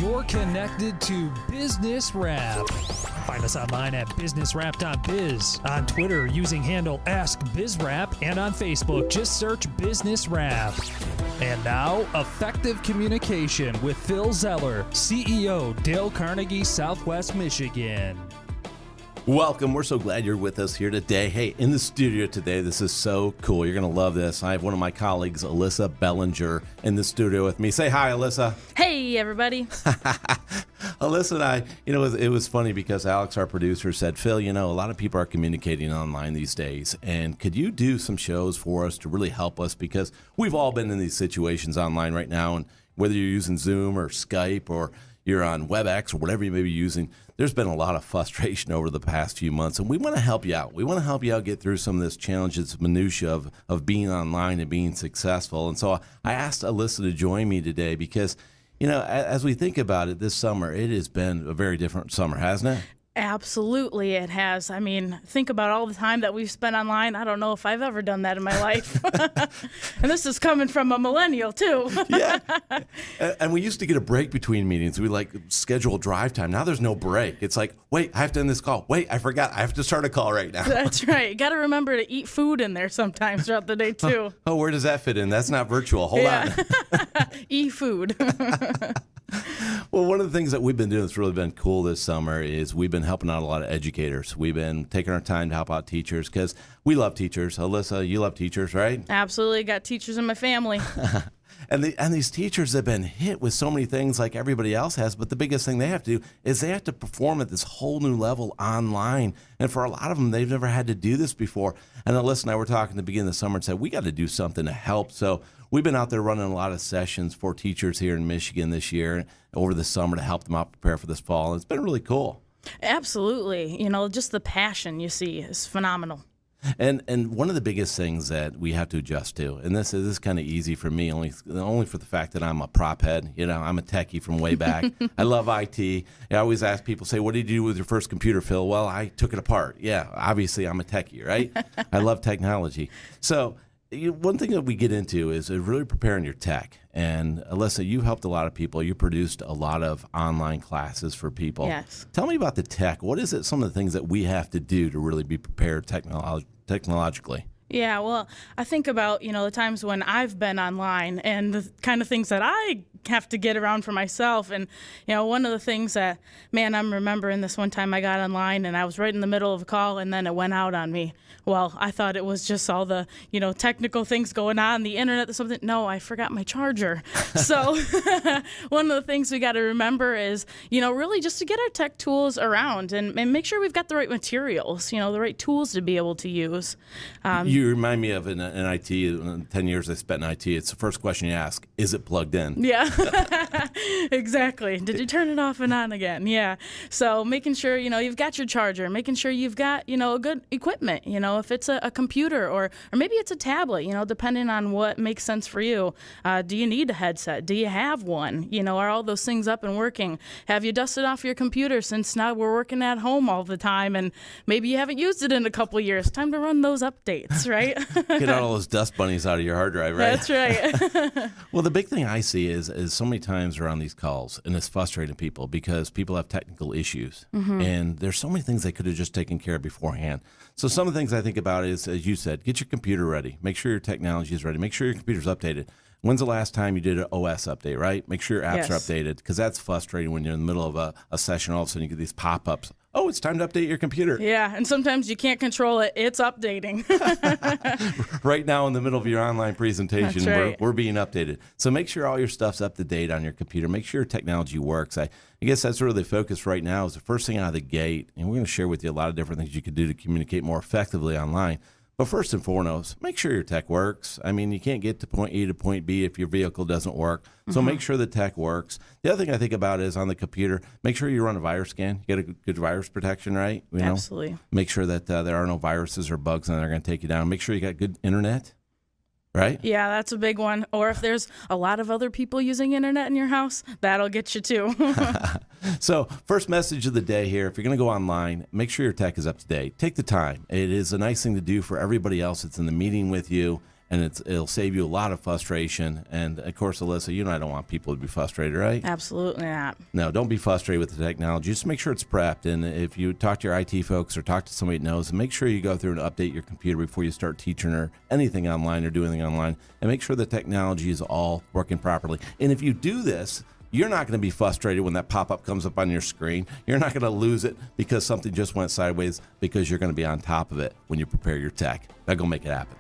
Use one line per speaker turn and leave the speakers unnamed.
You're connected to Business Wrap. Find us online at businesswrap.biz, on Twitter using handle AskBizWrap, and on Facebook just search Business Wrap. And now, Effective Communication with Phil Zeller, CEO, Dale Carnegie, Southwest Michigan.
Welcome. We're so glad you're with us here today. Hey, in the studio today, this is so cool. You're going to love this. I have one of my colleagues, Alyssa Bellinger, in the studio with me. Say hi, Alyssa.
Hey, everybody.
Alyssa and I, it was funny because Alex, our producer, said, Phil, a lot of people are communicating online these days, and could you do some shows for us to really help us? Because we've all been in these situations online right now, and whether you're using Zoom or Skype or you're on WebEx or whatever you may be using, there's been a lot of frustration over the past few months, and we want to help you out. We want to help you out get through some of this challenges, minutia of being online and being successful. And so I asked Alyssa to join me today because, as we think about it this summer, it has been a very different summer, hasn't it?
Absolutely, it has. I mean, think about all the time that we've spent online. I don't know if I've ever done that in my life. And this is coming from a millennial, too.
Yeah. And we used to get a break between meetings. We schedule drive time. Now there's no break. It's like, wait, I have to end this call. Wait, I forgot. I have to start a call right now.
That's right. You got to remember to eat food in there sometimes throughout the day, too.
Oh, where does that fit in? That's not virtual. Hold on.
Eat food.
Well, one of the things that we've been doing that's really been cool this summer is we've been helping out a lot of educators. We've been taking our time to help out teachers because we love teachers. Alyssa, you love teachers, right?
Absolutely. Got teachers in my family.
And these teachers have been hit with so many things like everybody else has, but the biggest thing they have to do is they have to perform at this whole new level online. And for a lot of them, they've never had to do this before. And Alyssa and I were talking at the beginning of the summer and said, we got to do something to help. So we've been out there running a lot of sessions for teachers here in Michigan this year over the summer to help them out prepare for this fall. And it's been really cool. Absolutely.
Just the passion you see is phenomenal.
And one of the biggest things that we have to adjust to, and this is kind of easy for me, only for the fact that I'm a prop head. I'm a techie from way back. I love IT. I always ask people, say, what did you do with your first computer, Phil? Well, I took it apart. Yeah, obviously I'm a techie, right? I love technology. So one thing that we get into is really preparing your tech. And Alyssa, you helped a lot of people. You produced a lot of online classes for people.
Yes.
Tell me about the tech. What is it? Some of the things that we have to do to really be prepared technologically?
Yeah, well, I think about, the times when I've been online and the kind of things that I have to get around for myself. And, one of the things that, I'm remembering this one time I got online and I was right in the middle of a call and then it went out on me. Well, I thought it was just all the, technical things going on, the internet or something. No, I forgot my charger. So one of the things we got to remember is, really just to get our tech tools around and make sure we've got the right materials, the right tools to be able to use.
You remind me of in IT, in 10 years I spent in IT, it's the first question you ask, is it plugged in?
Yeah, exactly. Did you turn it off and on again? Yeah. So making sure, you've got your charger, making sure you've got, a good equipment, if it's a computer or maybe it's a tablet, depending on what makes sense for you. Do you need a headset? Do you have one? Are all those things up and working? Have you dusted off your computer since now we're working at home all the time and maybe you haven't used it in a couple of years? Time to run those updates, right?
Get all those dust bunnies out of your hard drive, right?
That's right.
Well, the big thing I see is so many times we're on these calls, and it's frustrating people because people have technical issues, and there's so many things they could have just taken care of beforehand. So some of the things I think about is, as you said, get your computer ready. Make sure your technology is ready. Make sure your computer's updated. When's the last time you did an OS update, right? Make sure your apps are updated because that's frustrating when you're in the middle of a session. All of a sudden you get these pop-ups. Oh, it's time to update your computer.
Yeah, and sometimes you can't control it. It's updating.
Right now in the middle of your online presentation,
That's right.
we're being updated. So make sure all your stuff's up to date on your computer. Make sure your technology works. I guess that's really the focus right now is the first thing out of the gate, and we're going to share with you a lot of different things you can do to communicate more effectively online. But first and foremost, make sure your tech works. I mean, you can't get to point A to point B if your vehicle doesn't work. So make sure the tech works. The other thing I think about is on the computer, make sure you run a virus scan. You get a good virus protection, right?
Absolutely.
Make sure that there are no viruses or bugs that are going to take you down. Make sure you got good internet. Right?
Yeah, that's a big one. Or if there's a lot of other people using internet in your house, that'll get you too.
So first message of the day here, if you're going to go online, make sure your tech is up to date. Take the time. It is a nice thing to do for everybody else that's in the meeting with you. and it'll save you a lot of frustration. And of course, Alyssa, you and I don't want people to be frustrated, right?
Absolutely not.
No, don't be frustrated with the technology. Just make sure it's prepped. And if you talk to your IT folks or talk to somebody that knows, make sure you go through and update your computer before you start teaching or anything online or doing anything online, and make sure the technology is all working properly. And if you do this, you're not going to be frustrated when that pop-up comes up on your screen. You're not going to lose it because something just went sideways, because you're going to be on top of it when you prepare your tech. Now go make it happen.